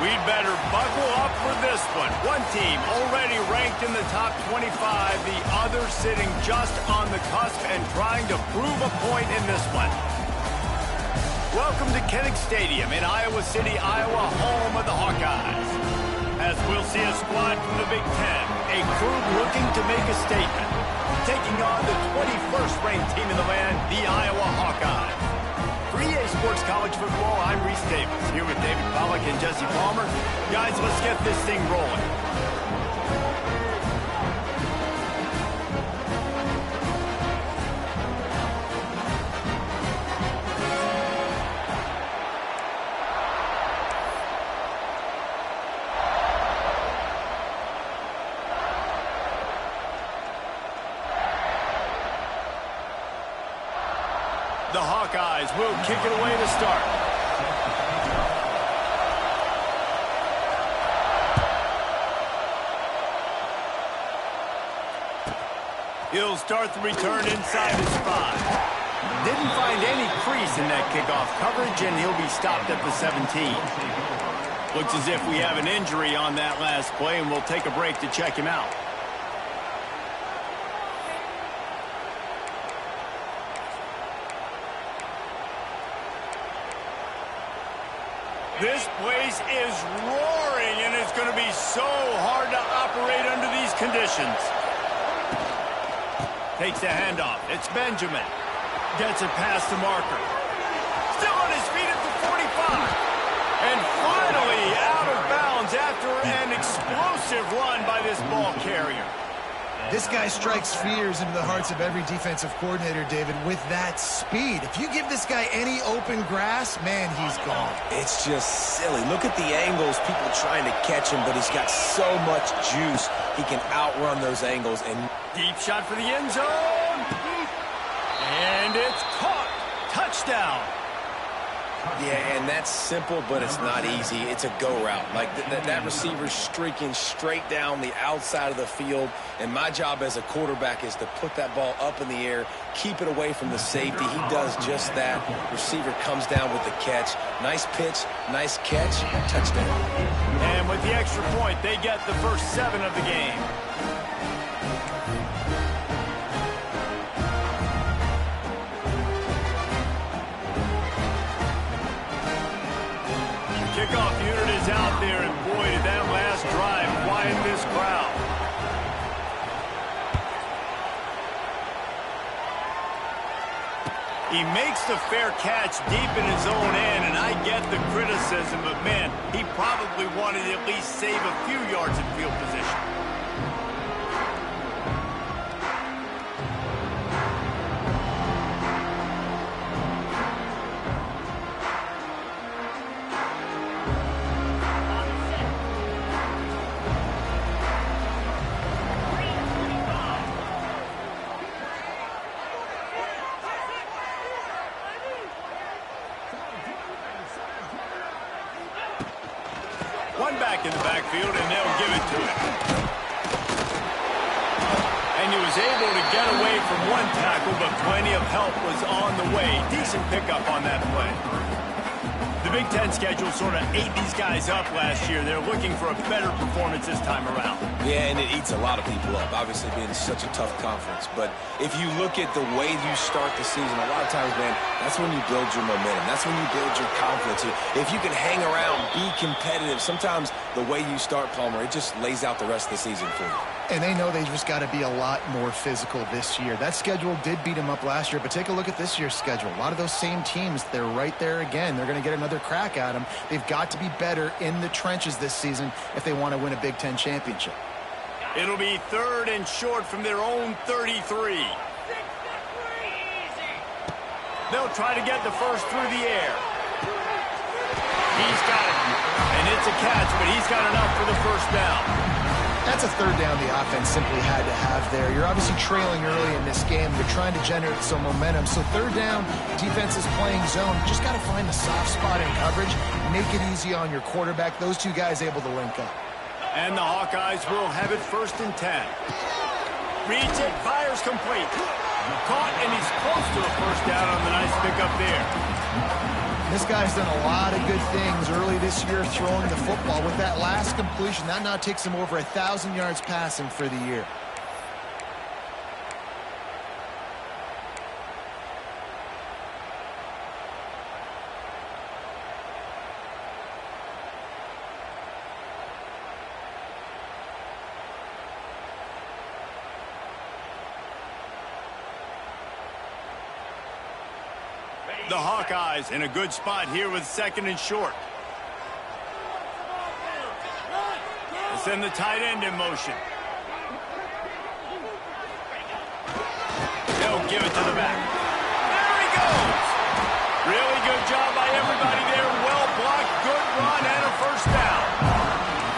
We'd better buckle up for this one. One team already ranked in the top 25, the other sitting just on the cusp and trying to prove a point in this one. Welcome to Kinnick Stadium in Iowa City, Iowa, home of the Hawkeyes. As we'll see a squad from the Big Ten, a crew looking to make a statement, taking on the 21st ranked team in the land, the Iowa Hawkeyes. For EA Sports College Football, I'm Reese Davis, here with David Pollack and Jesse Palmer. Guys, let's get this thing rolling. The Hawkeyes will kick it away to start. He'll start the return inside his 5. Didn't find any crease in that kickoff coverage, and he'll be stopped at the 17. Looks as if we have an injury on that last play, and we'll take a break to check him out. This place is roaring, and it's going to be so hard to operate under these conditions. Takes the handoff. It's Benjamin. Gets it past the marker. Still on his feet at the 45. And finally out of bounds after an explosive run by this ball carrier. This guy strikes fears into the hearts of every defensive coordinator, David, with that speed. If you give this guy any open grass, man, he's gone. It's just silly. Look at the angles, people trying to catch him, but he's got so much juice. He can outrun those angles. And deep shot for the end zone. And it's caught. Touchdown. Yeah, and that's simple, but it's not easy. It's a go route. Like that receiver's streaking straight down the outside of the field, and my job as a quarterback is to put that ball up in the air, keep it away from the safety. He does just that. Receiver comes down with the catch. Nice pitch, nice catch, touchdown. And with the extra point, they get the first 7 of the game. Kickoff unit is out there, and boy, did that last drive quiet this crowd. He makes the fair catch deep in his own end, and I get the criticism, but man, he probably wanted to at least save a few yards in field position. One back in the backfield, and they'll give it to him. And he was able to get away from one tackle, but plenty of help was on the way. Decent pickup on that play. The Big Ten schedule sort of ate these guys up last year. They're looking for a better performance this time around. Yeah, and it eats a lot of people up, obviously being such a tough conference. But if you look at the way you start the season, a lot of times, man, that's when you build your momentum. That's when you build your confidence. If you can hang around, be competitive, sometimes the way you start, Palmer, it just lays out the rest of the season for you. And they know they just got to be a lot more physical this year. That schedule did beat them up last year, but take a look at this year's schedule. A lot of those same teams, they're right there again. They're going to get another crack at them. They've got to be better in the trenches this season if they want to win a Big Ten championship. It'll be 3rd and short from their own 33. They'll try to get the first through the air. He's got it. And it's a catch, but he's got enough for the first down. That's a 3rd down the offense simply had to have there. You're obviously trailing early in this game. You're trying to generate some momentum. So 3rd down, defense is playing zone. Just got to find the soft spot in coverage. Make it easy on your quarterback. Those two guys able to link up. And the Hawkeyes will have it 1st and 10. Reads it, fires complete. Caught, and he's close to a first down on the nice pickup there. This guy's done a lot of good things early this year throwing the football. With that last completion, that now takes him over 1,000 yards passing for the year. The Hawkeyes in a good spot here with 2nd and short. They send the tight end in motion. They'll give it to the back. There he goes. Really good job by everybody there. Well blocked, good run, and a first down.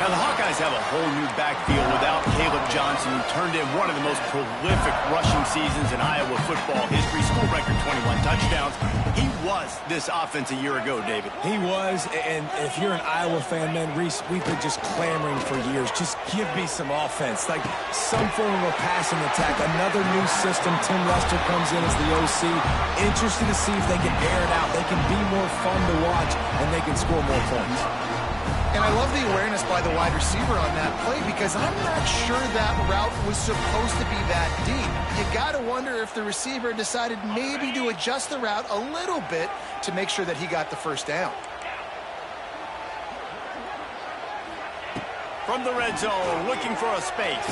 Now, the Hawkeyes have a whole new backfield without Caleb Johnson, who turned in one of the most prolific rushing seasons in Iowa football history. School record 21 touchdowns. He was this offense a year ago, David. He was, and if you're an Iowa fan, man, Reese, we've been just clamoring for years. Just give me some offense, like some form of a passing attack. Another new system. Tim Lester comes in as the OC. Interested to see if they can air it out. They can be more fun to watch, and they can score more points. And I love the awareness by the wide receiver on that play, because I'm not sure that route was supposed to be that deep. You got to wonder if the receiver decided maybe to adjust the route a little bit to make sure that he got the first down. From the red zone, looking for a space.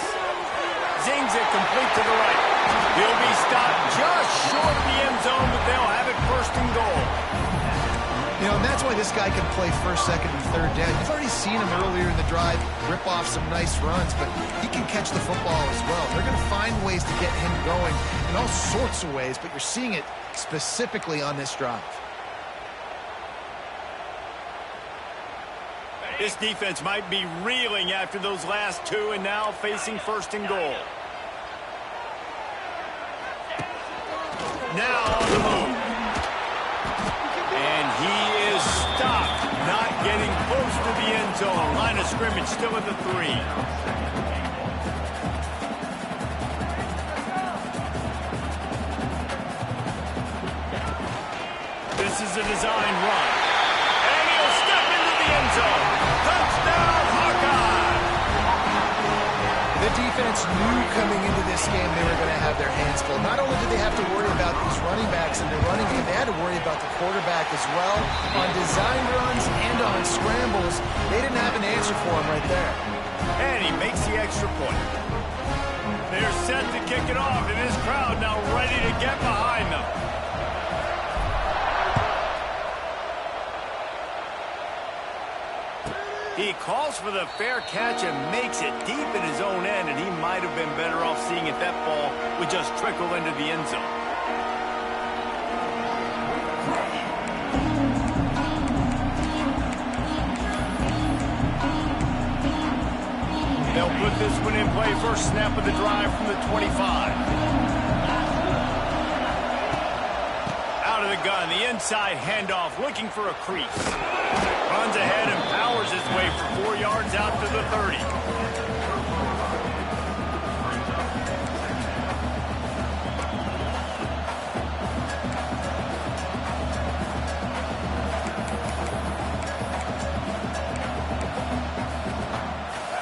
Zings it complete to the right. He'll be stopped just short of the end zone, but they'll have it 1st and goal. You know, and that's why this guy can play 1st, 2nd, and 3rd down. You've already seen him earlier in the drive rip off some nice runs, but he can catch the football as well. They're going to find ways to get him going in all sorts of ways, but you're seeing it specifically on this drive. This defense might be reeling after those last 2 and now facing 1st and goal. Now on the move. And he is stopped, not getting close to the end zone. Line of scrimmage still at the 3. This is a design run. And he'll step into the end zone. Touchdown, Hawkeye! The defense knew coming into this game they were going to have their hands full. Not only did they have to worry about these running backs in their running game, they had to worry about the quarterback as well. On design runs and on scrambles, they didn't have an answer for him right there. And he makes the extra point. They're set to kick it off, and this crowd now ready to get behind them. He calls for the fair catch and makes it deep in his own end, and he might have been better off seeing if that ball would just trickle into the end zone. They'll put this one in play. First snap of the drive from the 25. Out of the gun, the inside handoff, looking for a crease. Runs ahead and powers his way for 4 yards out to the 30.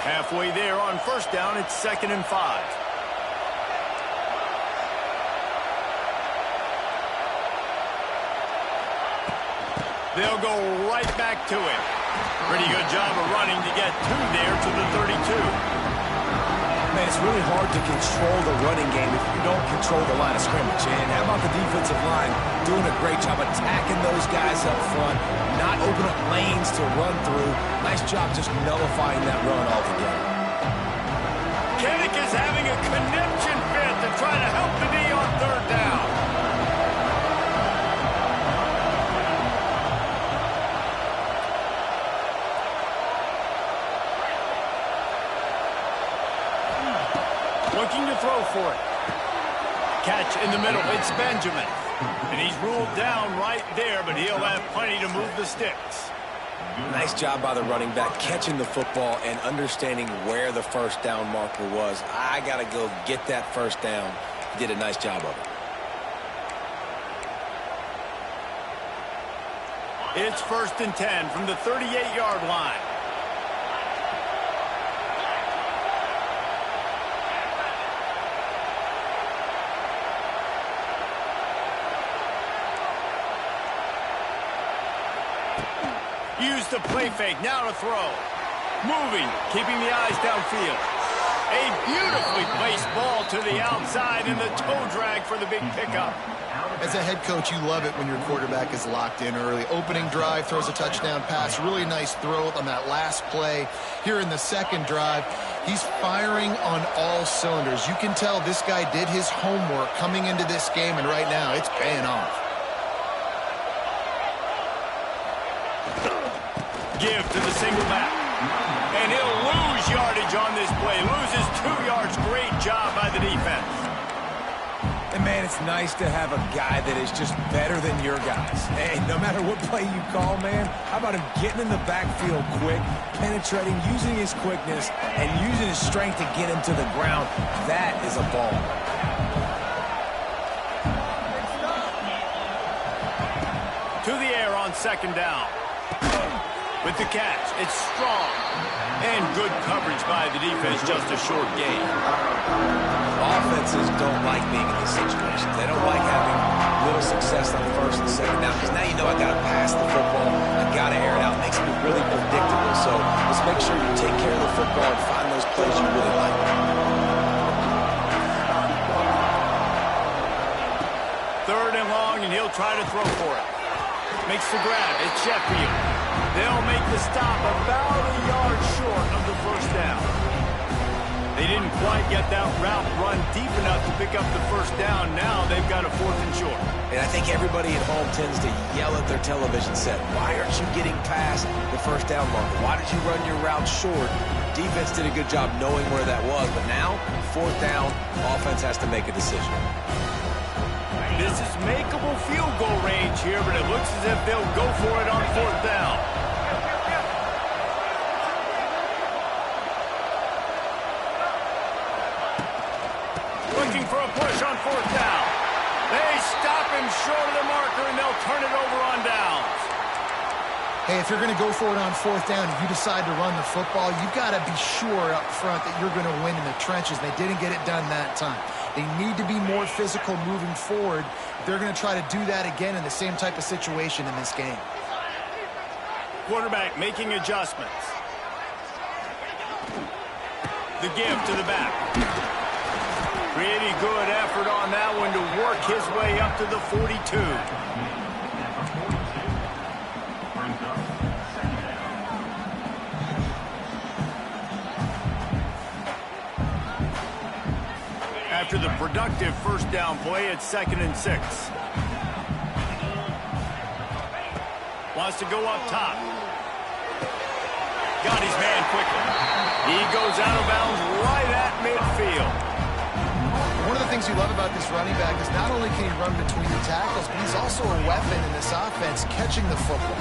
Halfway there on first down, it's 2nd and 5. They'll go right back to him. Pretty good job of running to get 2 there to the 32. Man, it's really hard to control the running game if you don't control the line of scrimmage. And how about the defensive line doing a great job attacking those guys up front, not open up lanes to run through. Nice job just nullifying that run altogether. Kinnick is having a conniption fit to try to help the D on 3rd down. Looking to throw for it. Catch in the middle. It's Benjamin. And he's ruled down right there, but he'll have plenty to move the sticks. Nice job by the running back, catching the football and understanding where the first down marker was. I got to go get that first down. He did a nice job of it. It's 1st and 10 from the 38-yard line. Use the play fake, now to throw. Moving, keeping the eyes downfield. A beautifully placed ball to the outside and the toe drag for the big pickup. As a head coach, you love it when your quarterback is locked in early. Opening drive, throws a touchdown pass. Really nice throw on that last play. Here in the second drive, he's firing on all cylinders. You can tell this guy did his homework coming into this game, and right now it's paying off. Give to the single back. And he'll lose yardage on this play. Loses 2 yards. Great job by the defense. And, man, it's nice to have a guy that is just better than your guys. Hey, no matter what play you call, man, how about him getting in the backfield quick, penetrating, using his quickness, and using his strength to get him to the ground. That is a ball. To the air on 2nd down. With the catch, it's strong. And good coverage by the defense, just a short gain. Offenses don't like being in these situations. They don't like having little success on 1st and 2nd down, because now you know I got to pass the football. I got to air it out. It makes me really predictable. So let's make sure you take care of the football and find those plays you really like. 3rd and long, and he'll try to throw for it. Makes the grab. It's Sheffield. They'll make the stop about a yard short of the 1st down. They didn't quite get that route run deep enough to pick up the 1st down. Now they've got a 4th and short. And I think everybody at home tends to yell at their television set, why aren't you getting past the 1st down marker? Why did you run your route short? Defense did a good job knowing where that was, but now, 4th down, offense has to make a decision. This is makeable field goal range here, but it looks as if they'll go for it on 4th down. Looking for a push on 4th down. They stop him short of the marker, and they'll turn it over on downs. Hey, if you're going to go for it on 4th down, if you decide to run the football, you've got to be sure up front that you're going to win in the trenches. They didn't get it done that time. They need to be more physical moving forward. They're going to try to do that again in the same type of situation in this game. Quarterback making adjustments. The give to the back. Pretty good effort on that one to work his way up to the 42. After the productive 1st down play, it's 2nd and 6. Wants to go up top. Got his man quickly. He goes out of bounds right at midfield. One of the things you love about this running back is not only can he run between the tackles, but he's also a weapon in this offense, catching the football.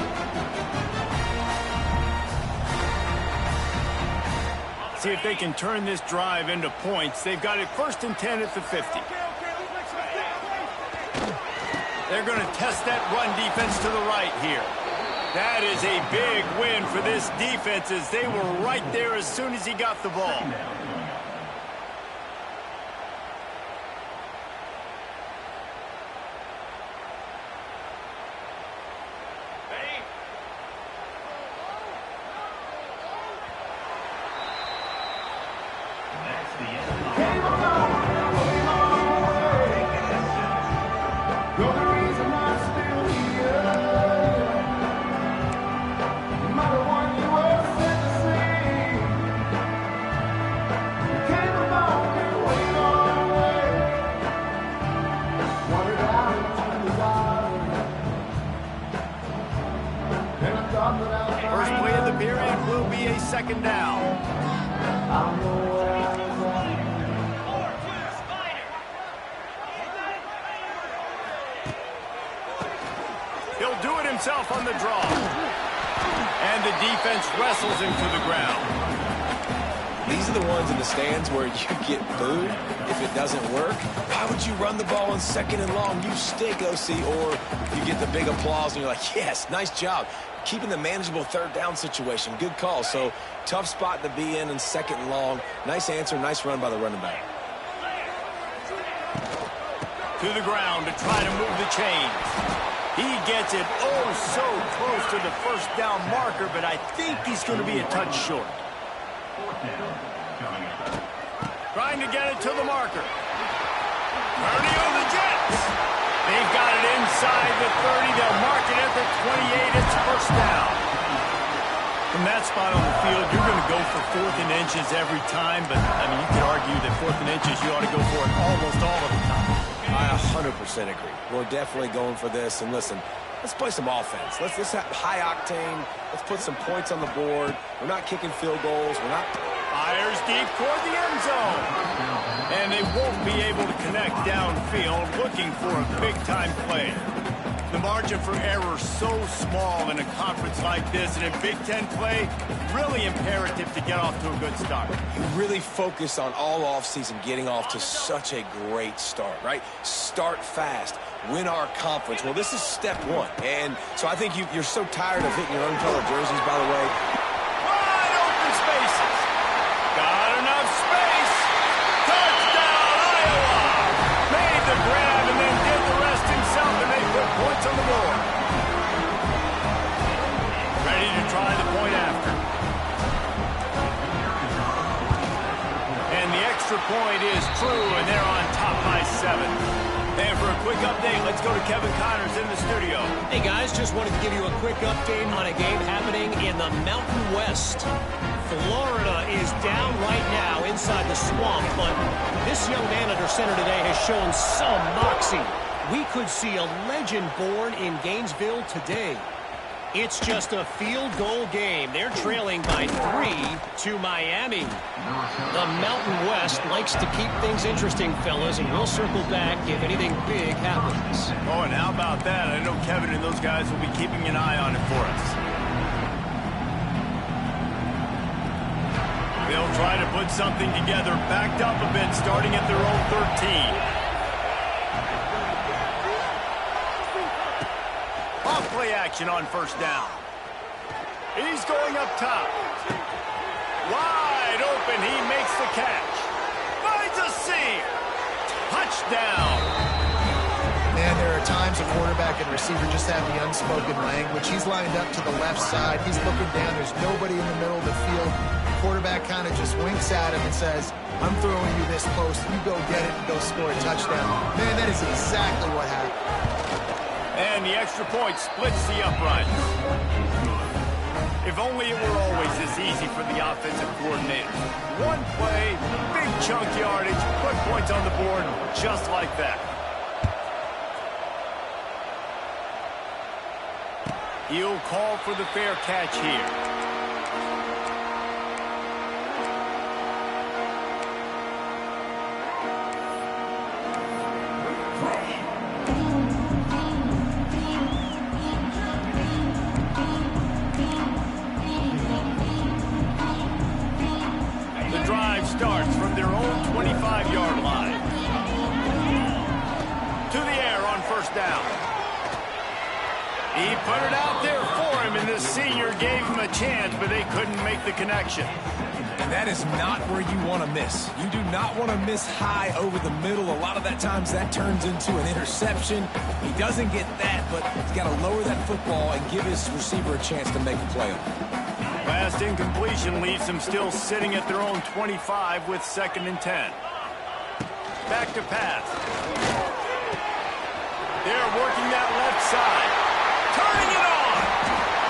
See if they can turn this drive into points. They've got it 1st and 10 at the 50. They're going to test that run defense to the right here. That is a big win for this defense, as they were right there as soon as he got the ball. First play of the period will be a 2nd down. He'll do it himself on the draw. And the defense wrestles him to the ground. These these are the ones in the stands where you get booed if it doesn't work. Why would you run the ball on 2nd and long? You stink, OC. Or you get the big applause and you're like, yes, nice job. Keeping the manageable 3rd down situation. Good call. So tough spot to be in 2nd and long. Nice answer, nice run by the running back. To the ground to try to move the chains. He gets it oh so close to the 1st down marker, but I think he's going to be a touch short. Trying to get it to the marker. 30 on the Jets. They've got it inside the 30. They'll mark it at the 28. It's 1st down. From that spot on the field, you're going to go for 4th and inches every time, but, I mean, you could argue that 4th and inches, you ought to go for it almost all of the time. I 100% agree. We're definitely going for this. And listen, let's play some offense. Let's have high octane. Let's put some points on the board. We're not kicking field goals. We're not... Fires deep toward the end zone. And they won't be able to connect downfield, looking for a big-time play. The margin for error so small in a conference like this, and a Big Ten play, really imperative to get off to a good start. You really focus on all offseason getting off to such a great start, right? Start fast, win our conference. Well, this is step 1. And so I think you're so tired of hitting your own color jerseys, by the way. Wide open spaces. Got enough space. Touchdown, Iowa. Made the grab and then did the rest himself, and they put points on the board. Ready to try the point after. And the extra point is true, and they're on top by 7. And for a quick update, let's go to Kevin Connors in the studio. Hey, guys, just wanted to give you a quick update on a game happening in the Mountain West. Florida is down right now inside the swamp, but this young man under center today has shown some moxie. We could see a legend born in Gainesville today. It's just a field goal game. They're trailing by 3 to Miami. The Mountain West likes to keep things interesting, fellas, and we'll circle back if anything big happens. Oh, and how about that? I know Kevin and those guys will be keeping an eye on it for us. They'll try to put something together, backed up a bit, starting at their own 13. Off-play action on 1st down. He's going up top. Wide open, he makes the catch. Finds a seam. Touchdown. Man, there are times a quarterback and receiver just have the unspoken language. He's lined up to the left side. He's looking down. There's nobody in the middle of the field. The quarterback kind of just winks at him and says, I'm throwing you this post. You go get it and go score a touchdown. Man, that is exactly what happened. And the extra point splits the uprights. If only it were always this easy for the offensive coordinator. One play, big chunk yardage, put points on the board just like that. He'll call for the fair catch here. Starts from their own 25-yard line. To the air on 1st down. He put it out there for him, and the senior gave him a chance, but they couldn't make the connection. And that is not where you want to miss. You do not want to miss high over the middle. A lot of that times that turns into an interception. He doesn't get that, but he's got to lower that football and give his receiver a chance to make a play on it. Last incompletion leaves them still sitting at their own 25 with 2nd and 10. Back to pass. They're working that left side. Turning it on.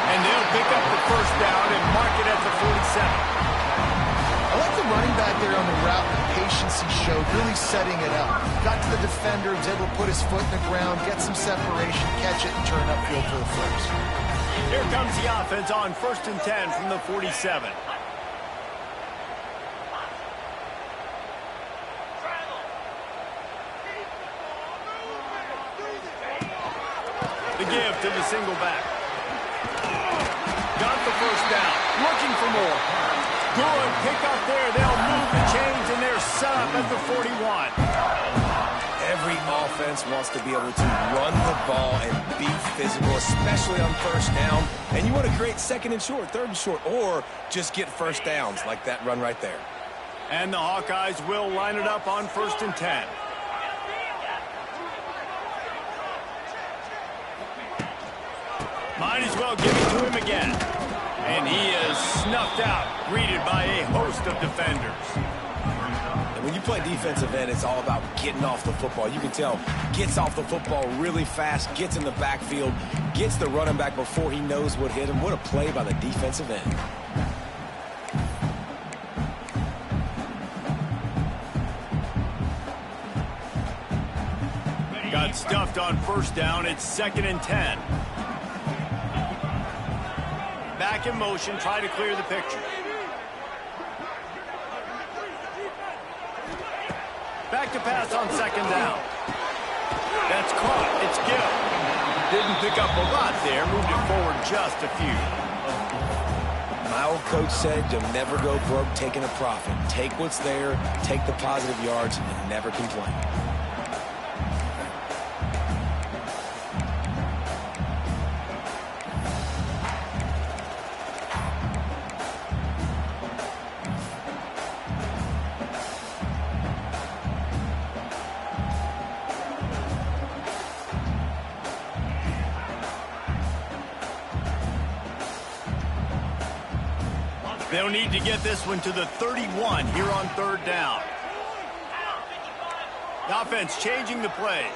And they'll pick up the 1st down and mark it at the 47. I like the running back there on the route, the patience he showed, really setting it up. Got to the defender, was able to put his foot in the ground, get some separation, catch it, and turn upfield for the 1st. Here comes the offense on 1st and 10 from the 47. The give to the single back. Got the 1st down. Looking for more. Good pick up there. They'll set up at the 41. Every offense wants to be able to run the ball and be physical, especially on first down. And you want to create second and short, third and short, or just get first downs like that run right there. And the Hawkeyes will line it up on 1st and 10. Might as well give it to him again. And he is snuffed out, greeted by a host of defenders. And when you play defensive end, it's all about getting off the football. You can tell, gets off the football really fast, gets in the backfield, gets the running back before he knows what hit him. What a play by the defensive end. Got stuffed on 1st down. It's 2nd and 10. Back in motion, try to clear the picture. Back to pass on 2nd down. That's caught. It's Gill. Didn't pick up a lot there. Moved it forward just a few. My old coach said you'll never go broke taking a profit. Take what's there, take the positive yards, and never complain. They'll need to get this one to the 31 here on 3rd down. The offense changing the play.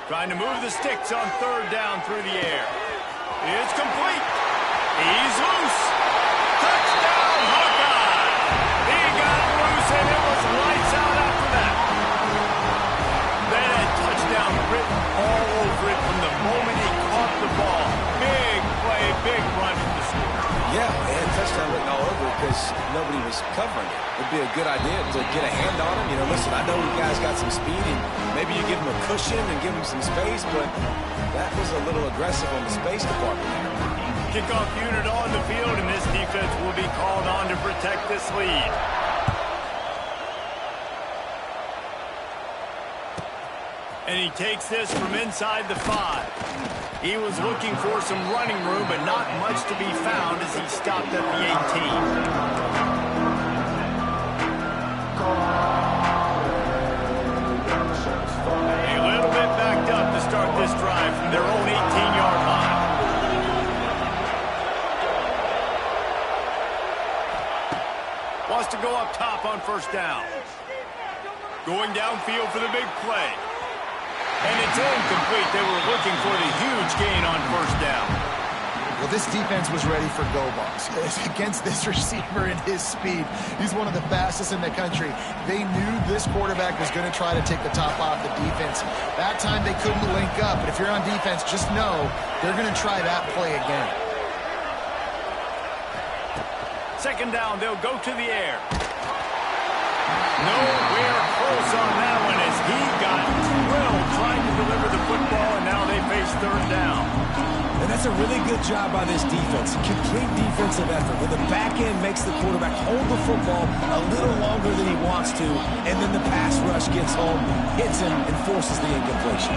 Trying to move the sticks on 3rd down through the air. It's complete. He's loose. Touchdown, Hawkeye. He got loose, and it was lights out after that. That had touchdown written all over it from the moment he caught the ball. Big play, big run from the score. Yeah, and touchdown written all over it because nobody was covering it. It'd be a good idea to get a hand on him. You know, listen, I know you guys got some speed, and maybe you give him a cushion and give him some space, but that was a little aggressive on the space department there. Kickoff unit on the field, and this defense will be called on to protect this lead. And he takes this from inside the 5. He was looking for some running room, but not much to be found as he stopped at the 18. A little bit backed up to start this drive from their own 18-yard line. Wants to go up top on 1st down. Going downfield for the big play. And it's incomplete. They were looking for the huge gain on 1st down. Well, this defense was ready for go balls. Against this receiver and his speed, he's one of the fastest in the country. They knew this quarterback was going to try to take the top off the defense. That time they couldn't link up, but if you're on defense, just know they're going to try that play again. 2nd down, they'll go to the air. Nowhere close on that one as he got drilled trying to deliver the football, and now they face 3rd down. And that's a really good job by this defense. Complete defensive effort where the back end makes the quarterback hold the football a little longer than he wants to, and then the pass rush gets home, hits him, and forces the incompletion.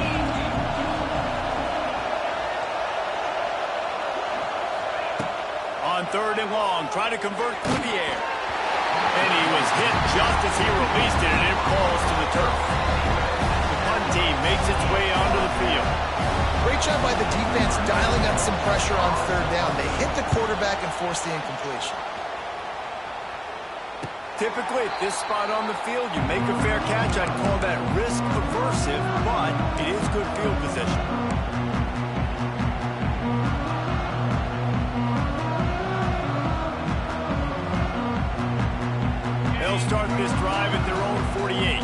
On 3rd and long, try to convert through the air. And he was hit just as he released it, and it falls to the turf. The punt team makes its way onto the field. Great job by the defense dialing up some pressure on 3rd down. They hit the quarterback and forced the incompletion. Typically, at this spot on the field, you make a fair catch. I'd call that risk aversive, but it is good field position. They'll start this drive at their own 48.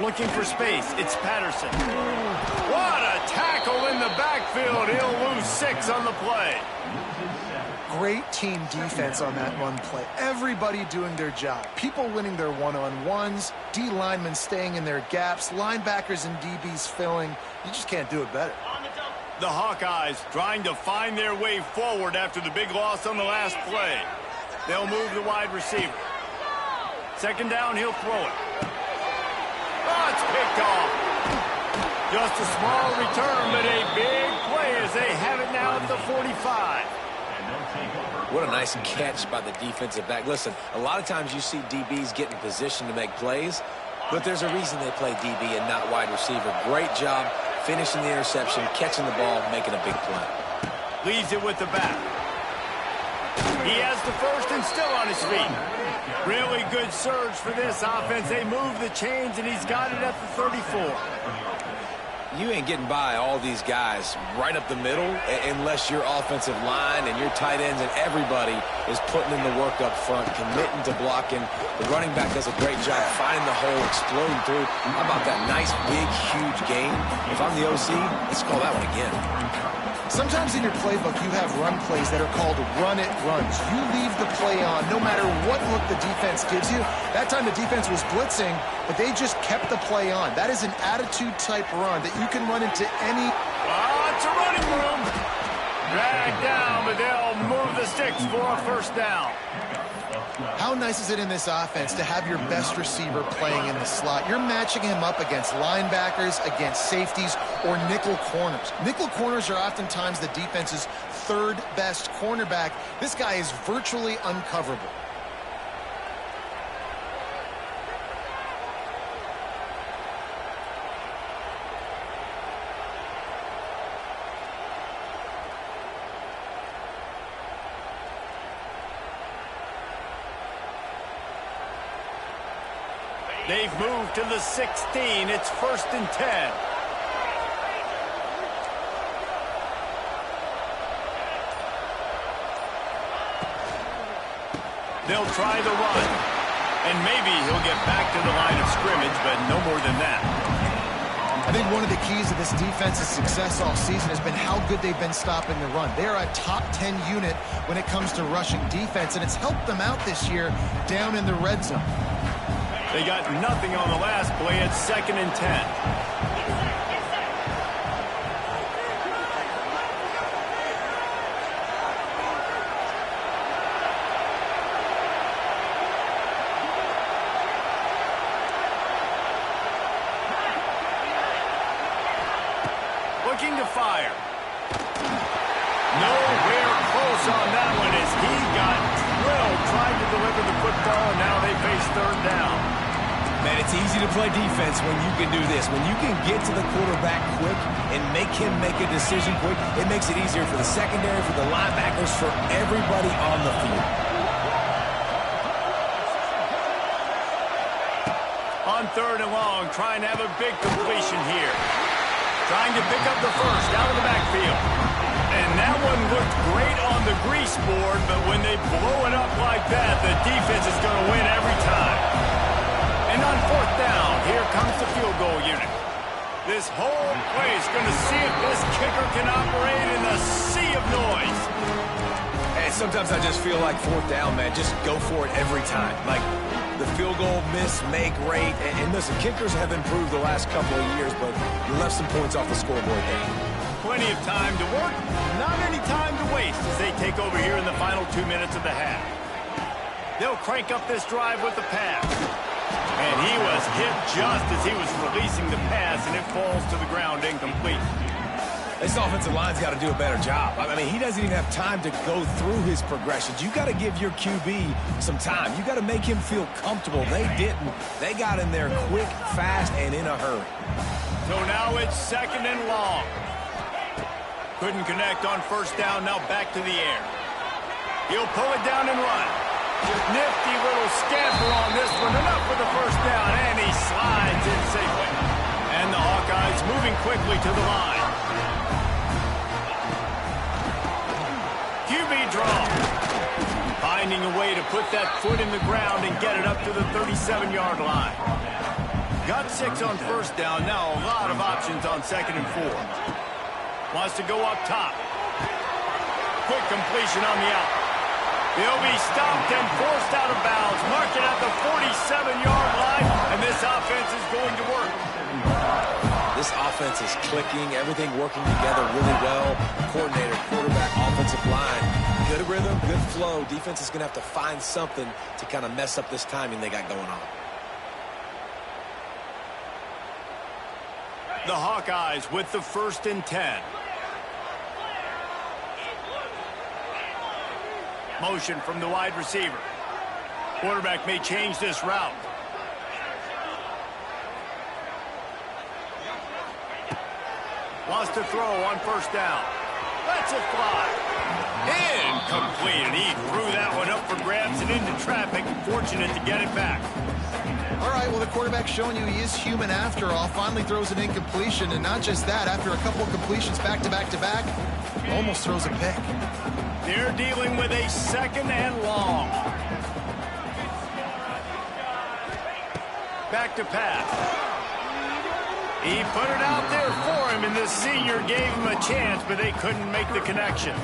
Looking for space. It's Patterson. What a tackle! tackle in the backfield. He'll lose 6 on the play. Great team defense on that run play. Everybody doing their job. People winning their one-on-ones, D linemen staying in their gaps, linebackers and DBs filling. You just can't do it better. The Hawkeyes trying to find their way forward after the big loss on the last play. They'll move the wide receiver. Second down, he'll throw it. Oh, it's picked off. Just a small return, but a big play as they have it now at the 45. What a nice catch by the defensive back. Listen, a lot of times you see DBs get in position to make plays, but there's a reason they play DB and not wide receiver. Great job finishing the interception, catching the ball, making a big play. Leaves it with the back. He has the first and still on his feet. Really good surge for this offense. They move the chains, and he's got it at the 34. You ain't getting by all these guys right up the middle unless your offensive line and your tight ends and everybody is putting in the work up front, committing to blocking. The running back does a great job finding the hole, exploding through. How about that nice, big, huge gain? If I'm the OC, let's call that one again. Sometimes in your playbook, you have run plays that are called run-it runs. You leave the play on no matter what look the defense gives you. That time the defense was blitzing, but they just kept the play on. That is an attitude-type run that you can run into any... Oh, it's a running room. Dragged down, but they'll move the sticks for a first down. How nice is it in this offense to have your best receiver playing in the slot? You're matching him up against linebackers, against safeties, or nickel corners. Nickel corners are oftentimes the defense's third best cornerback. This guy is virtually uncoverable. They've moved to the 16. It's 1st and 10. They'll try the run. And maybe he'll get back to the line of scrimmage, but no more than that. I think one of the keys to this defense's success all season has been how good they've been stopping the run. They are a top 10 unit when it comes to rushing defense, and it's helped them out this year down in the red zone. They got nothing on the last play. It's 2nd and 10. Looking to fire. Nowhere close on that one as he got drilled trying to deliver the football, and now they face 3rd down. Man, it's easy to play defense when you can do this. When you can get to the quarterback quick and make him make a decision quick, it makes it easier for the secondary, for the linebackers, for everybody on the field. On 3rd and long, trying to have a big completion here. Trying to pick up the first out of the backfield. And that one looked great on the grease board, but when they blow it up like that, the defense is going to win every time. And on 4th down, here comes the field goal unit. This whole play is going to see if this kicker can operate in the sea of noise. Hey, sometimes I just feel like 4th down, man. Just go for it every time. Like the field goal miss, make rate. And listen, kickers have improved the last couple of years, but you left some points off the scoreboard there. Plenty of time to work, not any time to waste as they take over here in the final 2 minutes of the half. They'll crank up this drive with the pass. And he was hit just as he was releasing the pass, and it falls to the ground incomplete. This offensive line's got to do a better job. I mean, he doesn't even have time to go through his progressions. You got to give your QB some time. You got to make him feel comfortable. They didn't. They got in there quick, fast, and in a hurry. So now it's 2nd and long. Couldn't connect on 1st down. Now back to the air. He'll pull it down and run. Nifty little scamper on this one. Enough for the 1st down, and he slides in safely. And the Hawkeyes moving quickly to the line. QB draw. Finding a way to put that foot in the ground and get it up to the 37-yard line. Got 6 on 1st down. Now a lot of options on 2nd and 4. Wants to go up top. Quick completion on the out. He'll be stopped and forced out of bounds. Marked it at the 47-yard line, and this offense is going to work. This offense is clicking, everything working together really well. Coordinator, quarterback, offensive line. Good rhythm, good flow. Defense is going to have to find something to kind of mess up this timing they got going on. The Hawkeyes with the 1st and 10. Motion from the wide receiver. Quarterback may change this route. Wants to throw on 1st down. Lets it fly. Incomplete, and he threw that one up for grabs and into traffic. Fortunate to get it back. All right, well, the quarterback's showing you he is human after all. Finally throws an incompletion, and not just that, after a couple of completions back-to-back-to-back, almost throws a pick. They're dealing with a 2nd and long. Back to pass. He put it out there for him, and the senior gave him a chance, but they couldn't make the connection.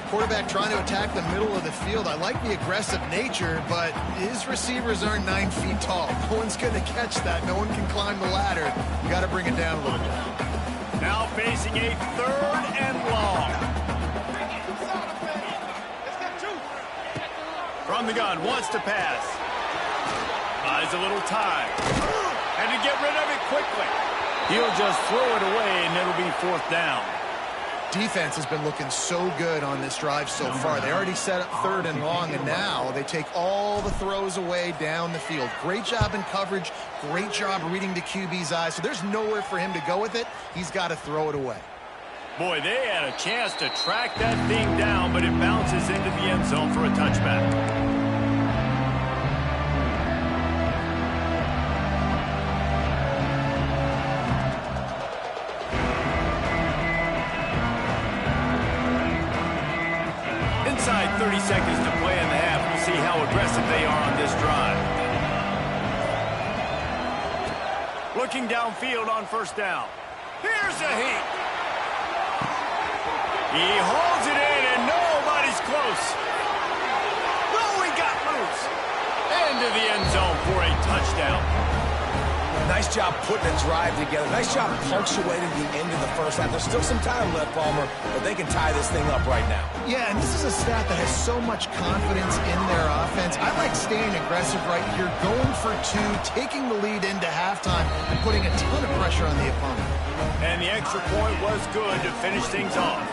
Quarterback trying to attack the middle of the field. I like the aggressive nature, but his receivers aren't 9 feet tall. No one's going to catch that. No one can climb the ladder. You got to bring it down a little bit. Now facing a 3rd and long. From the gun, wants to pass. Buys a little time. And to get rid of it quickly. He'll just throw it away, and it'll be 4th down. Defense has been looking so good on this drive so far. They already set up 3rd and long, and now they take all the throws away down the field. Great job in coverage. Great job reading the QB's eyes. So there's nowhere for him to go with it. He's got to throw it away. Boy, they had a chance to track that thing down, but it bounces into the end zone for a touchback. Inside 30 seconds to play in the half. We'll see how aggressive they are on this drive. Looking downfield on 1st down. Here's a heat. He holds it in, and nobody's close. Oh, he got loose. Into the end zone for a touchdown. Nice job putting a drive together. Nice job punctuating the end of the 1st half. There's still some time left, Palmer, but they can tie this thing up right now. Yeah, and this is a stat that has so much confidence in their offense. I like staying aggressive right here, going for 2, taking the lead into halftime, and putting a ton of pressure on the opponent. And the extra point was good to finish things off.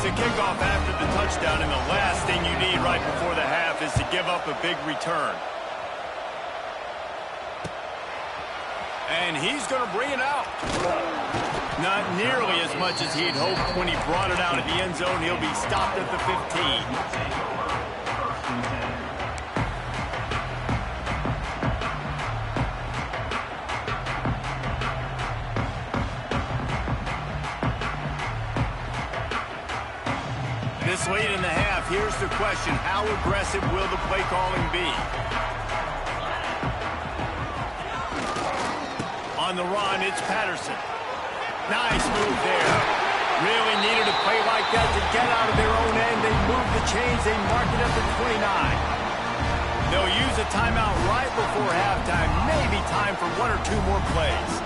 The kickoff after the touchdown, and the last thing you need right before the half is to give up a big return. And he's going to bring it out. Not nearly as much as he'd hoped when he brought it out at the end zone. He'll be stopped at the 15. This late in the half, here's the question. How aggressive will the play calling be? On the run, it's Patterson. Nice move there. Really needed a play like that to get out of their own end. They move the chains. They mark it up at 29. They'll use a timeout right before halftime. Maybe time for 1 or 2 more plays.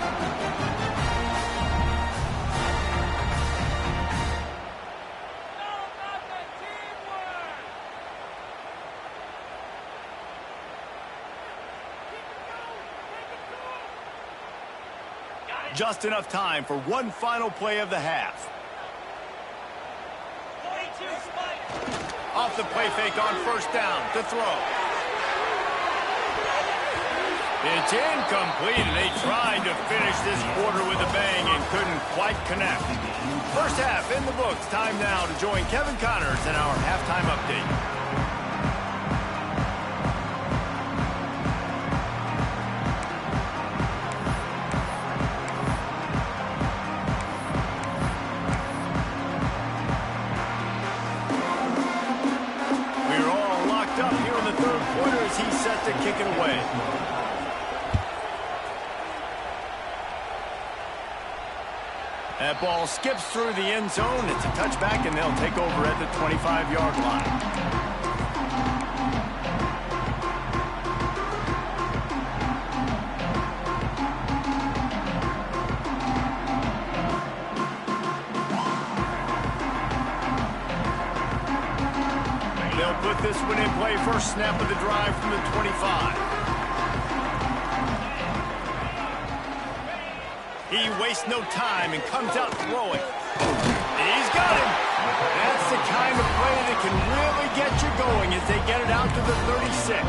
Just enough time for one final play of the half. Off the play fake on 1st down to throw. It's incomplete, and they tried to finish this quarter with a bang and couldn't quite connect. 1st half in the books. Time now to join Kevin Connors in our halftime update. kick it away. That ball skips through the end zone. It's a touchback, and they'll take over at the 25-yard line. Put this one in play. First snap of the drive from the 25. He wastes no time and comes out throwing. He's got him. That's the kind of play that can really get you going as they get it out to the 36.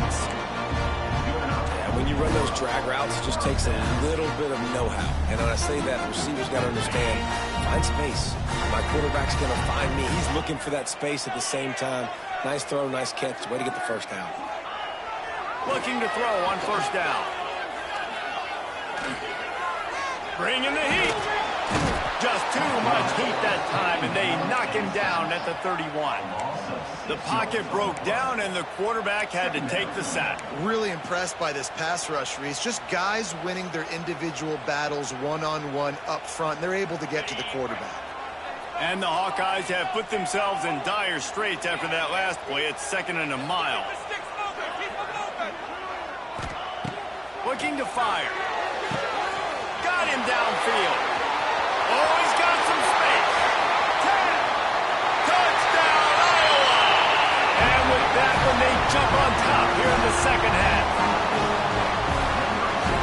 Yeah, when you run those drag routes, it just takes a little bit of know-how. And when I say that, the receiver's got to understand, find space. My quarterback's going to find me. He's looking for that space at the same time. Nice throw, nice catch. Way to get the first down. Looking to throw on first down. Bringing the heat. Just too much heat that time, and they knock him down at the 31. The pocket broke down, and the quarterback had to take the sack. Really impressed by this pass rush, Reese. Just guys winning their individual battles one-on-one up front. They're able to get to the quarterback. And the Hawkeyes have put themselves in dire straits after that last play. It's 2nd and a mile. Looking to fire. Got him downfield. Oh, he's got some space. 10. Touchdown, Iowa! And with that one, they jump on top here in the second half.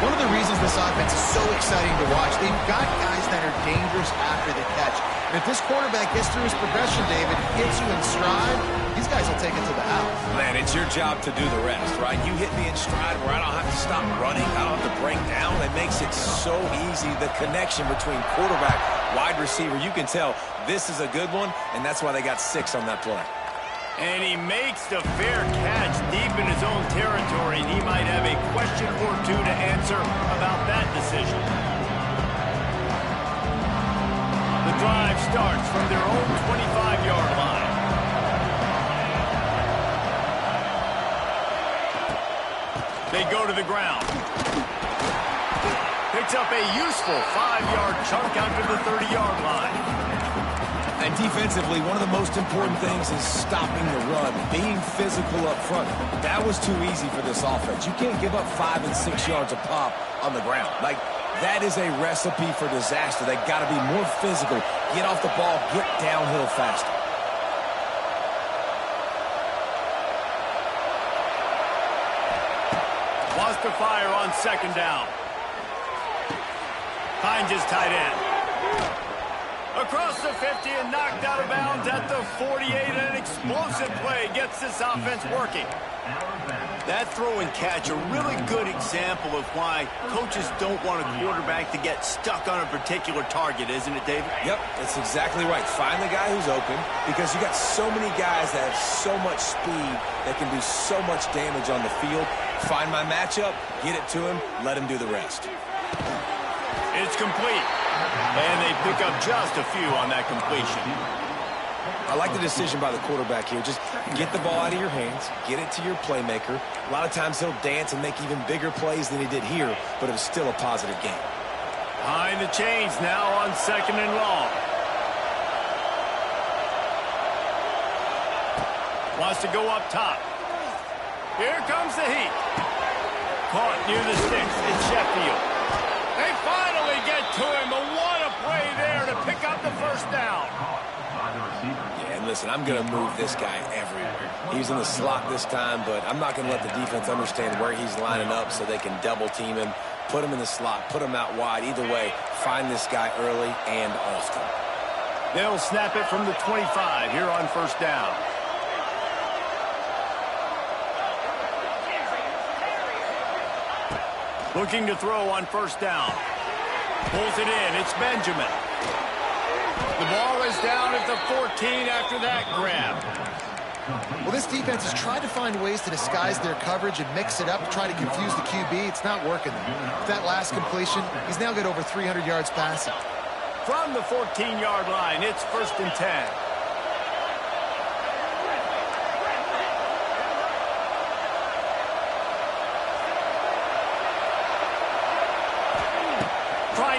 One of the reasons this offense is so exciting to watch, they've got guys that are dangerous after the catch. And if this quarterback gets through his progression, David, gets you in stride, these guys will take it to the house. Man, it's your job to do the rest, right? You hit me in stride where I don't have to stop running. I don't have to break down. It makes it so easy. The connection between quarterback, wide receiver, you can tell this is a good one, and that's why they got 6 on that play. And he makes the fair catch deep in his own territory, and he might have a question or two to answer about that decision. The drive starts from their own 25-yard line. They go to the ground. Picks up a useful 5-yard chunk out to the 30-yard line. And defensively, one of the most important things is stopping the run, being physical up front. That was too easy for this offense. You can't give up 5 and 6 yards a pop on the ground. Like, that is a recipe for disaster. They got to be more physical, get off the ball, get downhill faster. Wants to fire on 2nd down. Finds his tight end. Across the 50 and knocked out of bounds at the 48. An explosive play gets this offense working. That throw and catch, a really good example of why coaches don't want a quarterback to get stuck on a particular target, isn't it, David? Yep, that's exactly right. Find the guy who's open, because you got so many guys that have so much speed that can do so much damage on the field. Find my matchup, get it to him, let him do the rest. It's complete. And they pick up just a few on that completion. I like the decision by the quarterback here. Just get the ball out of your hands, get it to your playmaker. A lot of times he'll dance and make even bigger plays than he did here, but it was still a positive game. Behind the chains now on 2nd and long. Wants to go up top. Here comes the heat. Caught near the sticks. It's Sheffield. They finally get to him, but what a play there to pick up the first down. Yeah, and listen, I'm going to move this guy everywhere. He's in the slot this time, but I'm not going to let the defense understand where he's lining up so they can double team him, put him in the slot, put him out wide. Either way, find this guy early and often. They'll snap it from the 25 here on first down. Looking to throw on first down. Pulls it in. It's Benjamin. The ball is down at the 14 after that grab. Well, this defense has tried to find ways to disguise their coverage and mix it up to try to confuse the QB. It's not working. With that last completion, he's now got over 300 yards passing. From the 14-yard line, it's 1st and 10.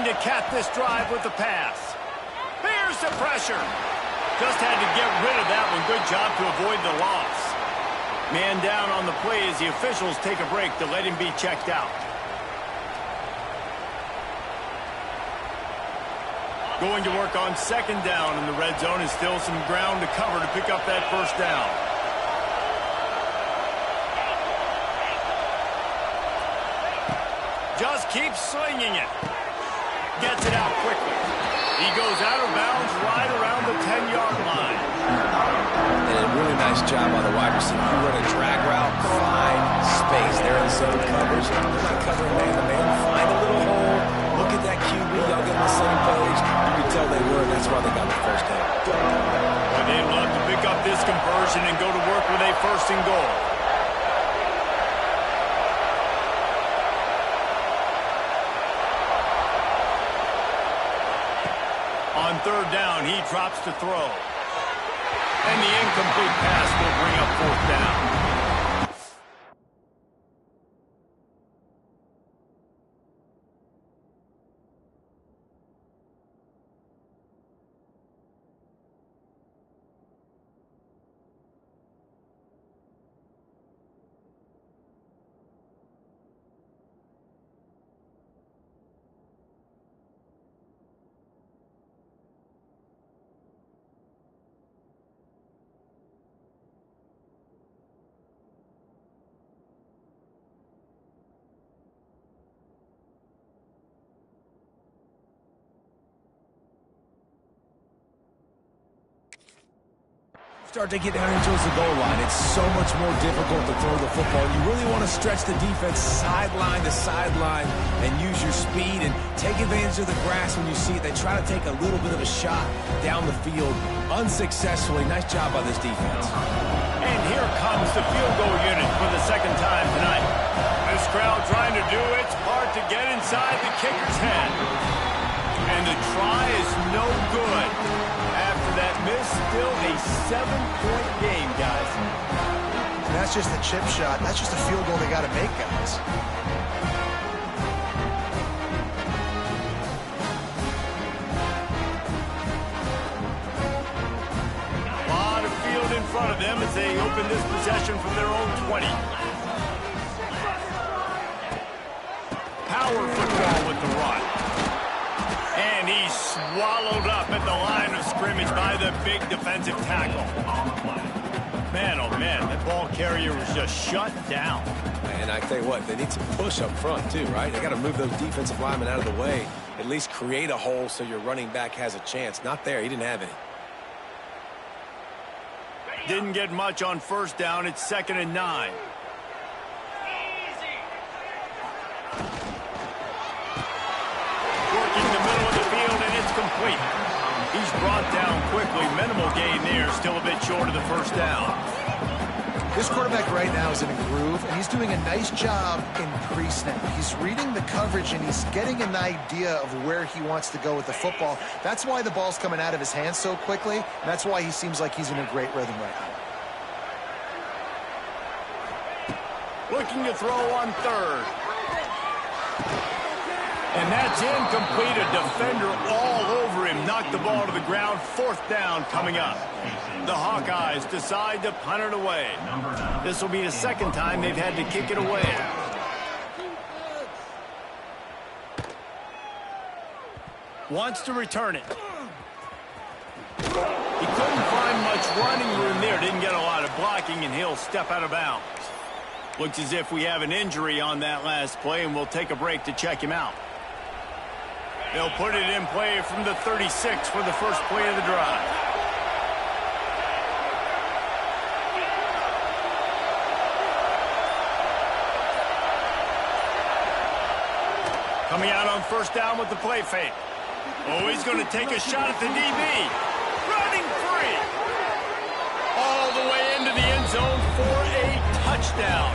to cap this drive with the pass. Here's the pressure. Just had to get rid of that one. Good job to avoid the loss. Man down on the play as the officials take a break to let him be checked out. Going to work on second down in the red zone, and still some ground to cover to pick up that first down. Just keeps slinging it. Gets it out quickly. He goes out of bounds right around the 10-yard line. And a really nice job by the wide receiver. You run a drag route, find space. They're in zone coverage. They're not covering man-to-man. Find a little hole. Look at that QB. Y'all get on the same page. You can tell they were. That's why they got the first down. Well, they'd love to pick up this conversion and go to work with a first and goal. On third down, he drops to throw. And the incomplete pass will bring up fourth down. Start to get down towards the goal line. It's so much more difficult to throw the football. You really want to stretch the defense sideline to sideline and use your speed and take advantage of the grass when you see it. They try to take a little bit of a shot down the field unsuccessfully. Nice job by this defense. And here comes the field goal unit for the second time tonight. This crowd trying to do its part to get inside the kicker's head. And the try is no good. After that miss, still a 7-point game, guys. And that's just a chip shot. That's just a field goal they got to make, guys. A lot of field in front of them as they open this possession from their own 20. Power football with the run. And he's swallowed up at the line of scrimmage by the big defensive tackle. Man, oh man, that ball carrier was just shut down. And I tell you what, they need some push up front too, right? They got to move those defensive linemen out of the way. At least create a hole so your running back has a chance. Not there. He didn't have any. Didn't get much on first down. It's 2nd and 9. Working the middle of the field, and it's complete. He's brought down quickly. Minimal gain there. Still a bit short of the first down. This quarterback right now is in a groove, and he's doing a nice job in pre-snap. He's reading the coverage, and he's getting an idea of where he wants to go with the football. That's why the ball's coming out of his hands so quickly, and that's why he seems like he's in a great rhythm right now. Looking to throw on third. And that's incomplete. A defender all over him. Knocked the ball to the ground. Fourth down coming up. The Hawkeyes decide to punt it away. This will be the second time they've had to kick it away. Wants to return it. He couldn't find much running room there. Didn't get a lot of blocking, and he'll step out of bounds. Looks as if we have an injury on that last play, and we'll take a break to check him out. They'll put it in play from the 36 for the first play of the drive. Coming out on first down with the play fake. Oh, he's going to take a shot at the DB. Running free. All the way into the end zone for a touchdown.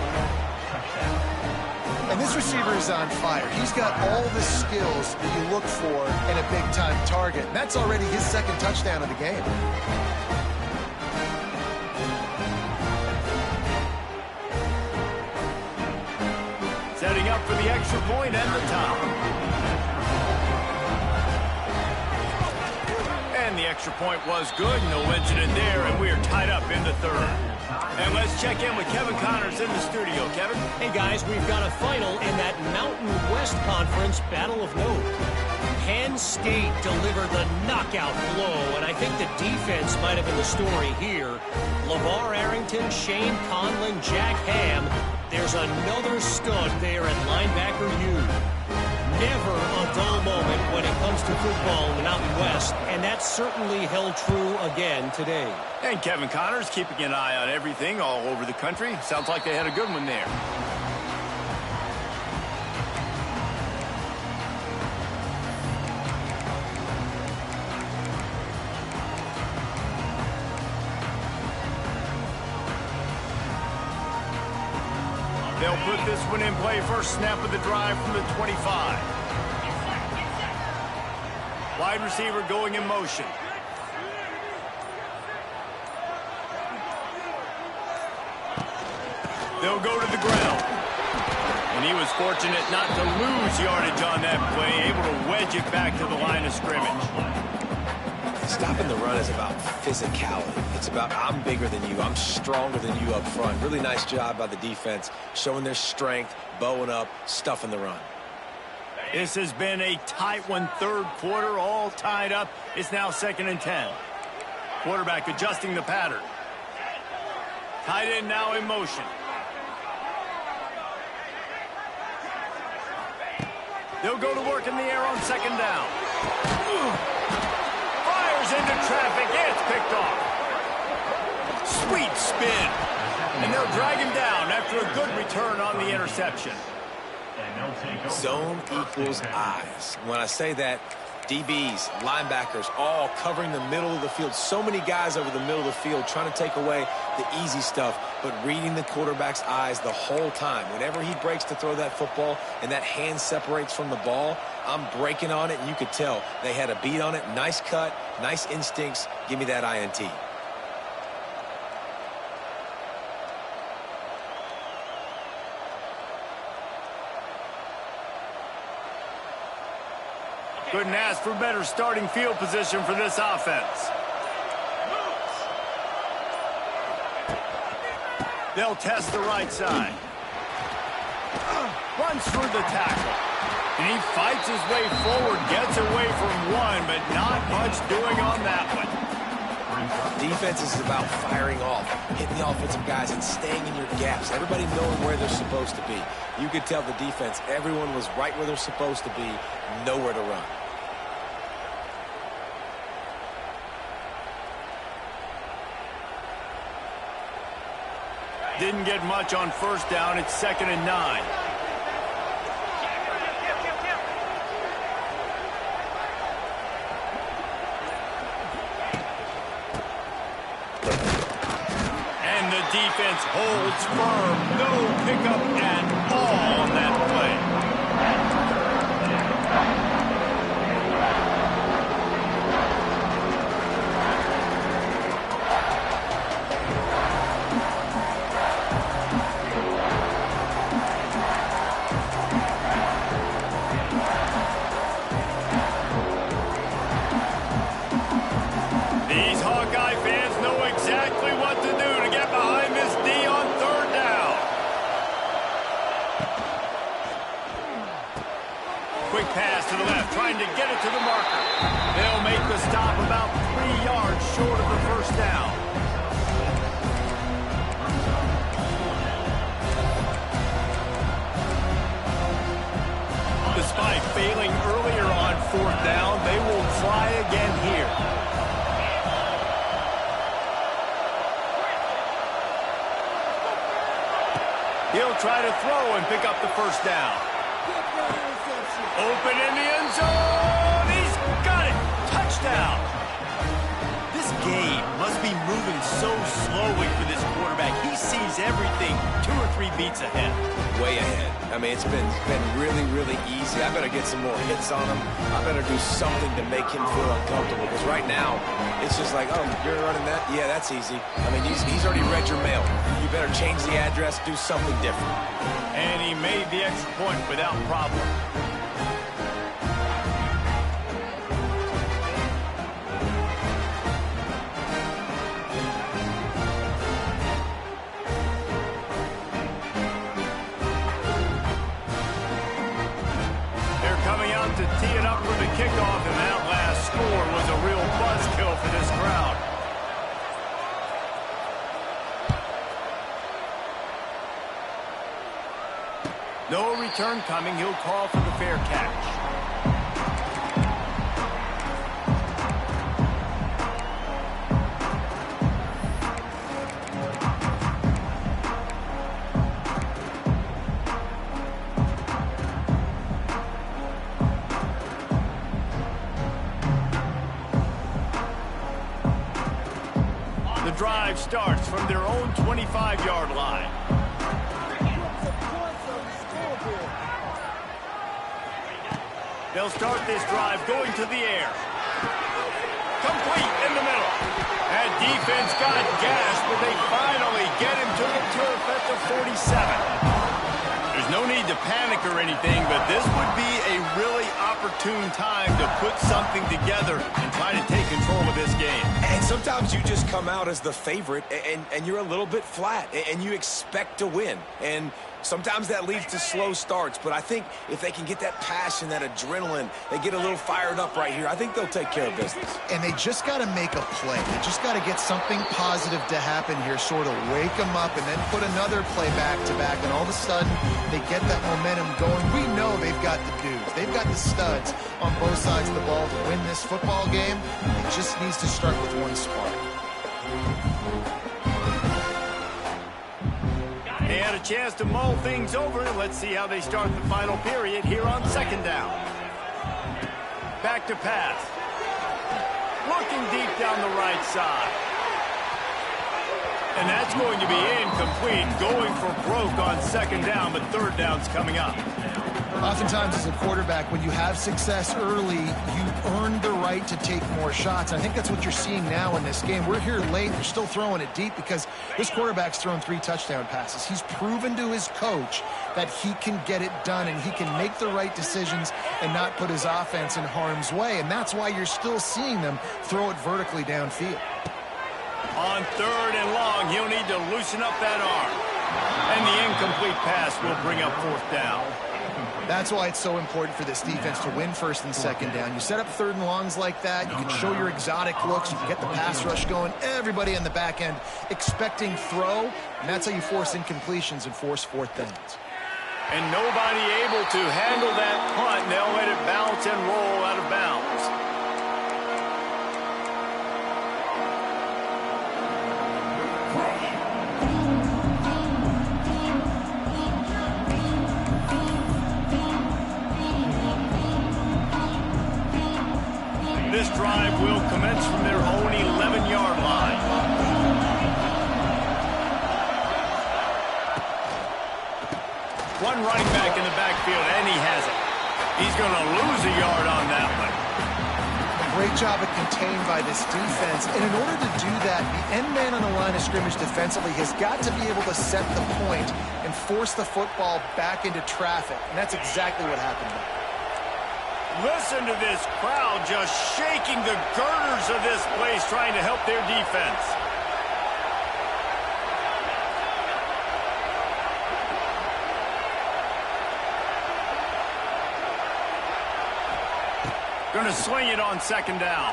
And this receiver is on fire. He's got all the skills that you look for in a big-time target. And that's already his second touchdown of the game. Setting up for the extra point and the top. extra point was good. No incident there, and we are tied up in the third. And let's check in with Kevin Connors in the studio. Kevin? Hey, guys, we've got a final in that Mountain West Conference battle of note. Penn State delivered the knockout blow, and I think the defense might have been the story here. LeVar Arrington, Shane Conlon, Jack Ham. There's another stud there at linebacker U. Never a dull moment when it comes to football in the Mountain West, and that certainly held true again today. And Kevin Connors keeping an eye on everything all over the country. Sounds like they had a good one there. They'll put this one in play. First snap of the drive from the 25. Wide receiver going in motion. They'll go to the ground. And he was fortunate not to lose yardage on that play, able to wedge it back to the line of scrimmage. Stopping the run is about physicality. It's about I'm bigger than you, I'm stronger than you up front. Really nice job by the defense, showing their strength, bowing up, stuffing the run. This has been a tight one, third quarter, all tied up. It's now 2nd and 10. Quarterback adjusting the pattern. Tight end now in motion. They'll go to work in the air on 2nd down. Fires into traffic. It's picked off. Sweet spin. And they'll drag him down after a good return on the interception. Zone equals eyes. When I say that, DBs, linebackers, all covering the middle of the field. So many guys over the middle of the field trying to take away the easy stuff, but reading the quarterback's eyes the whole time. Whenever he breaks to throw that football and that hand separates from the ball, I'm breaking on it, and you could tell they had a beat on it. Nice cut, nice instincts. Give me that INT. Couldn't ask for better starting field position for this offense. They'll test the right side. Runs through the tackle. And he fights his way forward, gets away from one, but not much doing on that one. Defense is about firing off, hitting the offensive guys and staying in your gaps. Everybody knowing where they're supposed to be. You could tell the defense, everyone was right where they're supposed to be, nowhere to run. Didn't get much on 1st down. It's 2nd and 9. And the defense holds firm. No pickup at all on that play. Quick pass to the left, trying to get it to the marker. They'll make the stop about 3 yards short of the 1st down. Despite failing earlier on 4th down, they will try again here. He'll try to throw and pick up the 1st down. Open in the end zone. He's got it. Touchdown. This game must be moving so slowly for this quarterback. He sees everything 2 or 3 beats ahead. Way ahead. I mean, it's been really, really easy. I better get some more hits on him. I better do something to make him feel uncomfortable. Because right now, it's just like, oh, you're running that? Yeah, that's easy. I mean, he's already read your mail. You better change the address, do something different. And he made the extra point without problem. No return coming. He'll call for the fair catch. The drive starts from their own 25-yard line. They'll start this drive going to the air. Complete in the middle. That defense got gas, but they finally get him to the turf at the 47. There's no need to panic or anything, but this would be a really opportune time to put something together and try to take control of this game. And sometimes you just come out as the favorite, and you're a little bit flat, and you expect to win. And sometimes that leads to slow starts, but I think if they can get that passion, that adrenaline, they get a little fired up right here, I think they'll take care of business. And they just got to make a play. They just got to get something positive to happen here, sort of wake them up, and then put another play back-to-back, and all of a sudden they get that momentum going. We know they've got the dudes. They've got the studs on both sides of the ball to win this football game. It just needs to start with one spark. They had a chance to mull things over. Let's see how they start the final period here on second down. Back to pass. Looking deep down the right side. And that's going to be incomplete. Going for broke on second down, but third down's coming up. Oftentimes as a quarterback, when you have success early, you earn the right to take more shots. I think that's what you're seeing now in this game. We're here late. They're still throwing it deep because this quarterback's thrown 3 touchdown passes. He's proven to his coach that he can get it done and he can make the right decisions and not put his offense in harm's way. And that's why you're still seeing them throw it vertically downfield. On third and long, he'll need to loosen up that arm. And the incomplete pass will bring up fourth down. That's why it's so important for this defense to win first and second down. You set up third and longs like that, you can show your exotic looks, you can get the pass rush going, everybody in the back end expecting throw, and that's how you force incompletions and force fourth downs. And nobody able to handle that punt. They'll let it bounce and roll out of bounds. This drive will commence from their own 11-yard line. One running back in the backfield, and he has it. He's going to lose a yard on that one. Great job at contained by this defense. And in order to do that, the end man on the line of scrimmage defensively has got to be able to set the point and force the football back into traffic. And that's exactly what happened there. Listen to this crowd just shaking the girders of this place, trying to help their defense. Going to swing it on second down.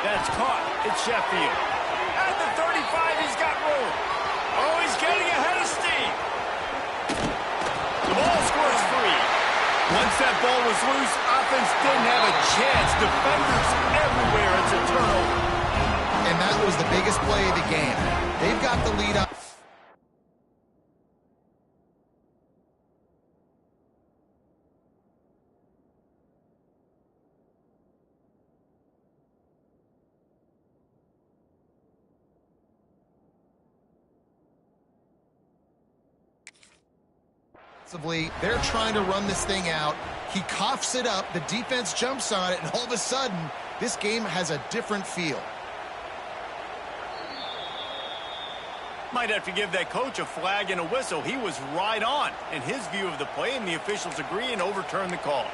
That's caught. It's Sheffield. At the 35, he's got room. Oh, he's getting ahead of steam. The ball scores free. Once that ball was loose, offense didn't have a chance. Defenders everywhere. It's a turnover. And that was the biggest play of the game. They've got the lead up. They're trying to run this thing out. He coughs it up. The defense jumps on it, and all of a sudden, this game has a different feel. Might have to give that coach a flag and a whistle. He was right on in his view of the play, and the officials agree and overturn the call.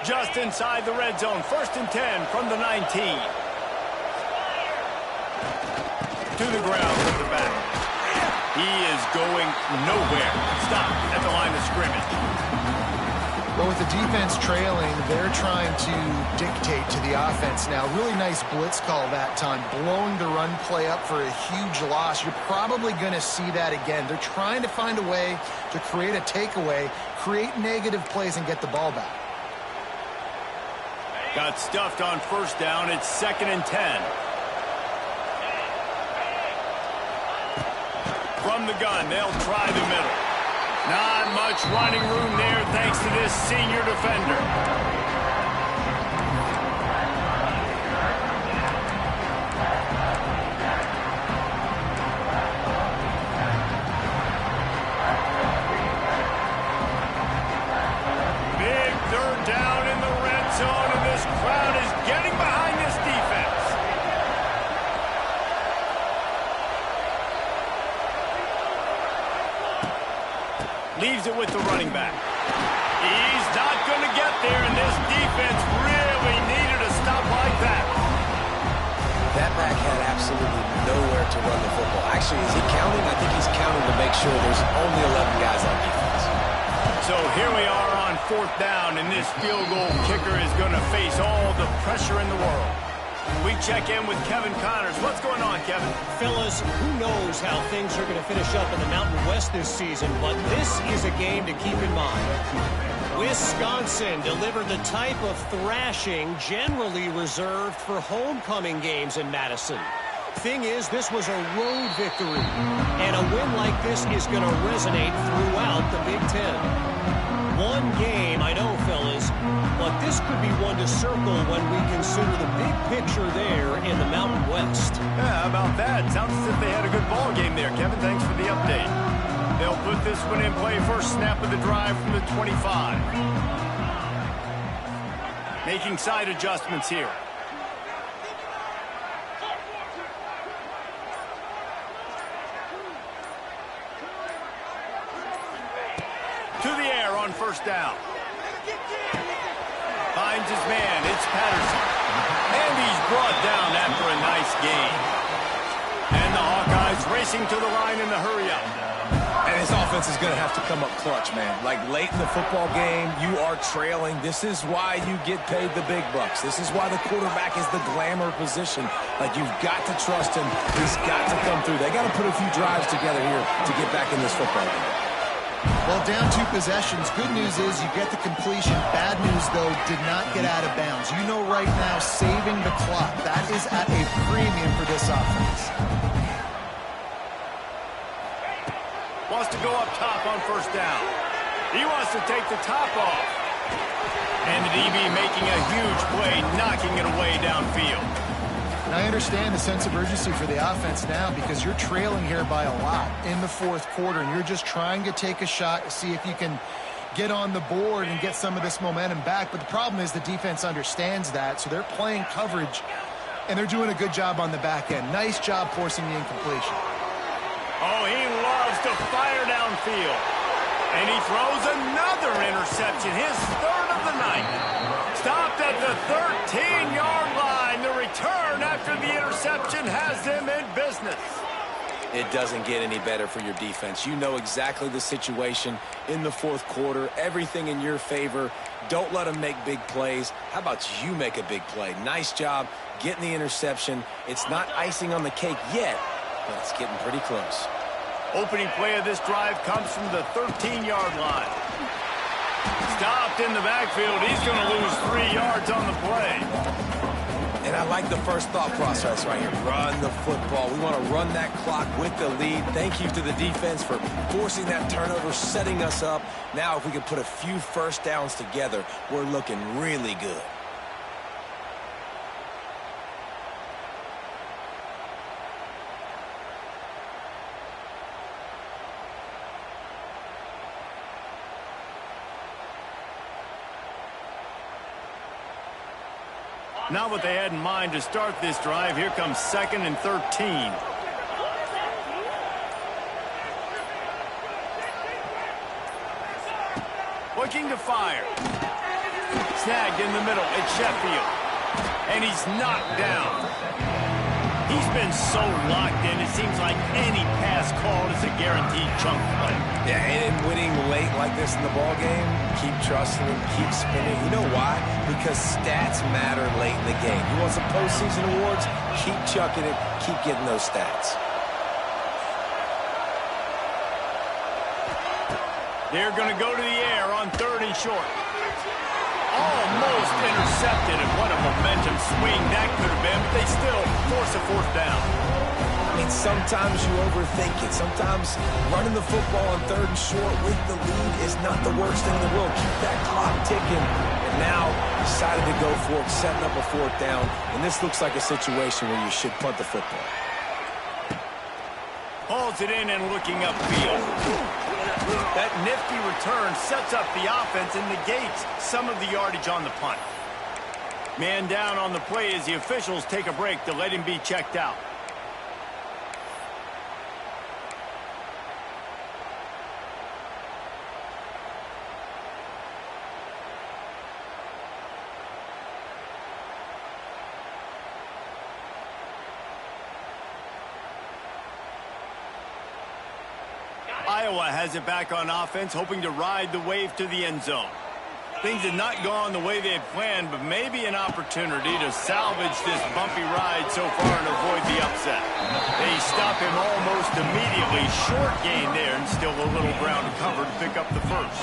Just inside the red zone, 1st and 10 from the 19. To the ground with the back. He is going nowhere. Stop at the line of scrimmage. Well, with the defense trailing, they're trying to dictate to the offense now. Really nice blitz call that time, blowing the run play up for a huge loss. You're probably going to see that again. They're trying to find a way to create a takeaway, create negative plays, and get the ball back. Got stuffed on first down. It's 2nd and 10. From the gun, they'll try the middle. Not much running room there thanks to this senior defender. Big 3rd down in the red zone, and this crowd is getting behind this defense. Leaves it with the running back. He's not going to get there, and this defense really needed a stop like that. That back had absolutely nowhere to run the football. Actually, is he counting? I think he's counting to make sure there's only 11 guys on defense. So here we are on 4th down, and this field goal kicker is going to face all the pressure in the world. We check in with Kevin Connors. What's going on, Kevin? Fellas, who knows how things are going to finish up in the Mountain West this season, but this is a game to keep in mind. Wisconsin delivered the type of thrashing generally reserved for homecoming games in Madison. Thing is, this was a road victory, and a win like this is going to resonate throughout the Big Ten. One game, I know, fellas, but this could be one to circle when we consider the big picture there in the Mountain West. Yeah, how about that? Sounds as if they had a good ball game there, Kevin. Thanks for the update. They'll put this one in play. First snap of the drive from the 25. Making side adjustments here. To the air on first down. Finds his man. It's Patterson. And he's brought down after a nice gain. And the Hawkeyes racing to the line in the hurry-up. And his offense is going to have to come up clutch, man. Like late in the football game, you are trailing. This is why you get paid the big bucks. This is why the quarterback is the glamour position. Like, you've got to trust him. He's got to come through. They got to put a few drives together here to get back in this football game. Well, down 2 possessions. Good news is you get the completion. Bad news, though, did not get out of bounds. You know right now, saving the clock. That is at a premium for this offense. Wants to go up top on first down. He wants to take the top off. And the DB making a huge play, knocking it away downfield. And I understand the sense of urgency for the offense now because you're trailing here by a lot in the 4th quarter, and you're just trying to take a shot to see if you can get on the board and get some of this momentum back. But the problem is the defense understands that, so they're playing coverage, and they're doing a good job on the back end. Nice job forcing the incompletion. Oh, he loves to fire downfield. And he throws another interception, his 3rd of the night. Stopped at the 13-yard line. The return after the interception has them in business. It doesn't get any better for your defense. You know exactly the situation in the 4th quarter. Everything in your favor. Don't let them make big plays. How about you make a big play? Nice job getting the interception. It's not icing on the cake yet, but it's getting pretty close. Opening play of this drive comes from the 13-yard line. Stopped in the backfield. He's going to lose 3 yards on the play. And I like the first thought process right here. Run the football. We want to run that clock with the lead. Thank you to the defense for forcing that turnover, setting us up. Now, if we can put a few first downs together, we're looking really good. Not what they had in mind to start this drive. Here comes 2nd and 13. Looking to fire. Snagged in the middle. It's Sheffield. And he's knocked down. He's been so locked in, it seems like any pass called is a guaranteed chunk play. Yeah, and in winning late like this in the ball game, keep trusting him, keep spinning. You know why? Because stats matter late in the game. You want some postseason awards? Keep chucking it, keep getting those stats. They're going to go to the air on 3rd and short. Almost intercepted, and what a momentum swing that could have been, but they still force a 4th down. I mean, sometimes you overthink it. Sometimes running the football on 3rd and short with the lead is not the worst thing in the world. Keep that clock ticking. And now decided to go for it, setting up a 4th down. And this looks like a situation where you should punt the football. Hauls it in and looking upfield. That nifty return sets up the offense and negates some of the yardage on the punt. Man down on the play as the officials take a break to let him be checked out. Iowa has it back on offense, hoping to ride the wave to the end zone. Things have not gone the way they had planned, but maybe an opportunity to salvage this bumpy ride so far and avoid the upset. They stop him almost immediately. Short gain there, and still a little ground to cover to pick up the first.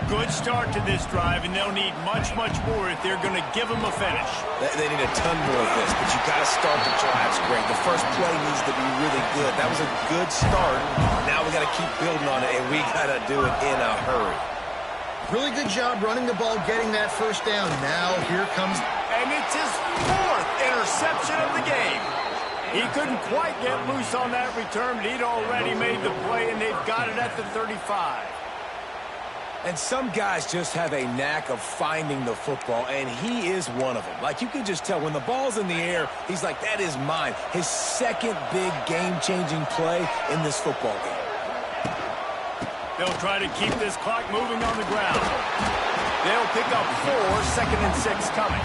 Good start to this drive, and they'll need much, much more if they're going to give them a finish. They need a ton more of this, but you got to start the drives great. The first play needs to be really good. That was a good start. Now we got to keep building on it, and we got to do it in a hurry. Really good job running the ball, getting that 1st down. Now here comes... And it's his 4th interception of the game. He couldn't quite get loose on that return, but he'd already made the play, and they've got it at the 35. And some guys just have a knack of finding the football, and he is one of them. Like, you can just tell when the ball's in the air, he's like, that is mine. His 2nd big game-changing play in this football game. They'll try to keep this clock moving on the ground. They'll pick up 4, 2nd and 6 coming.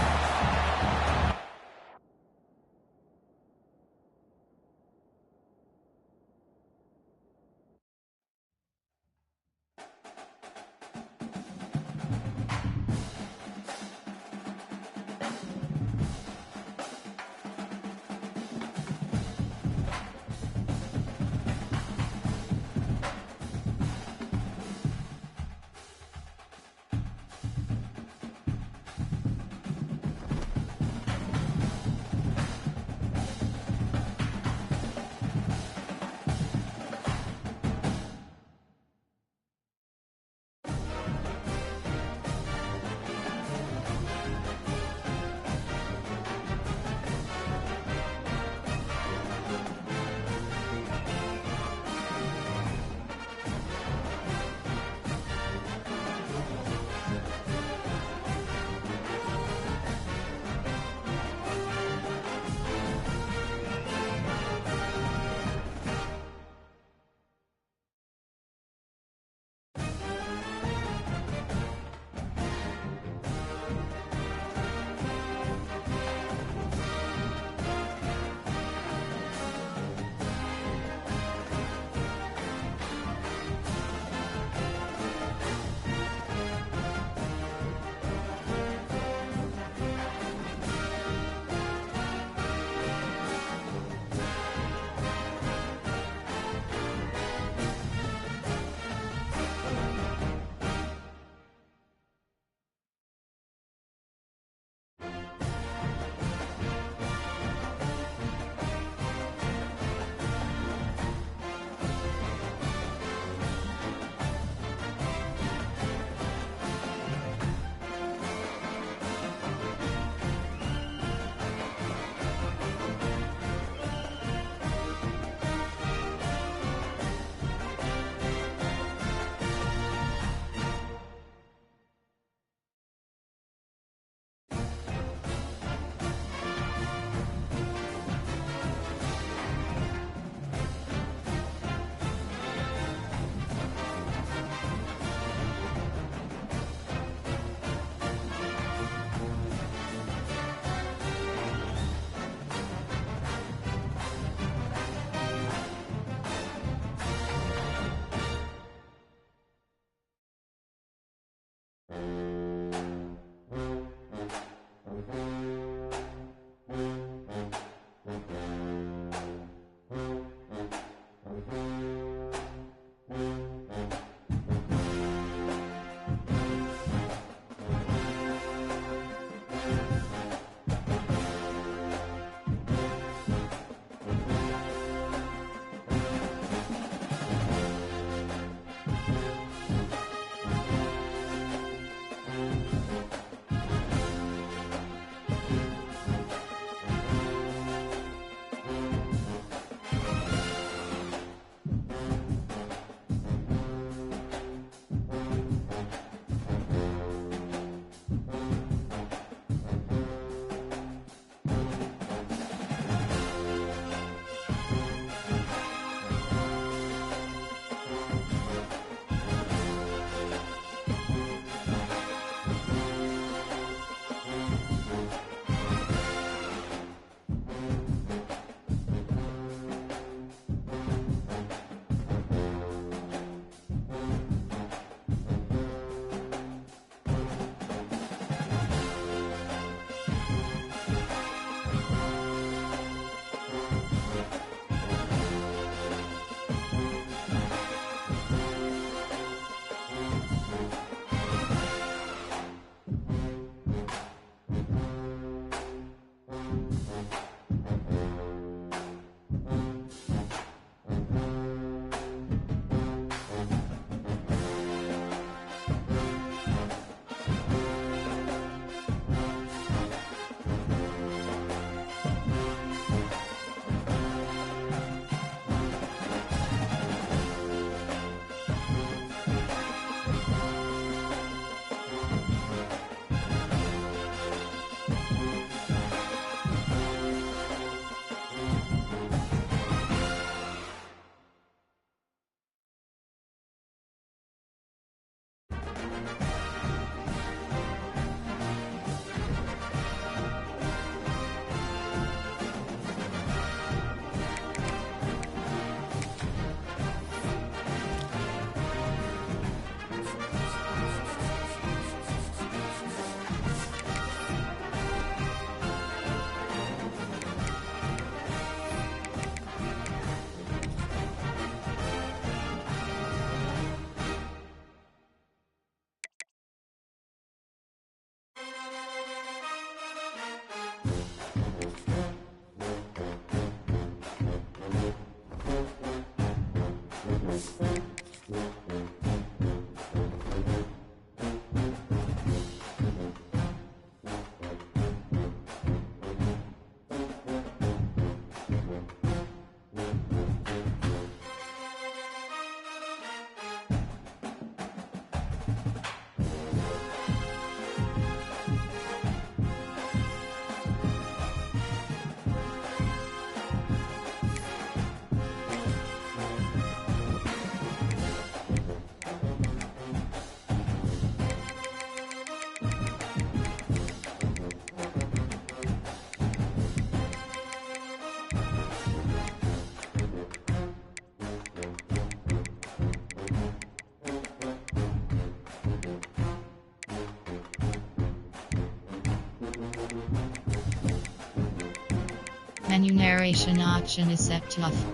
Menu narration option is set to off.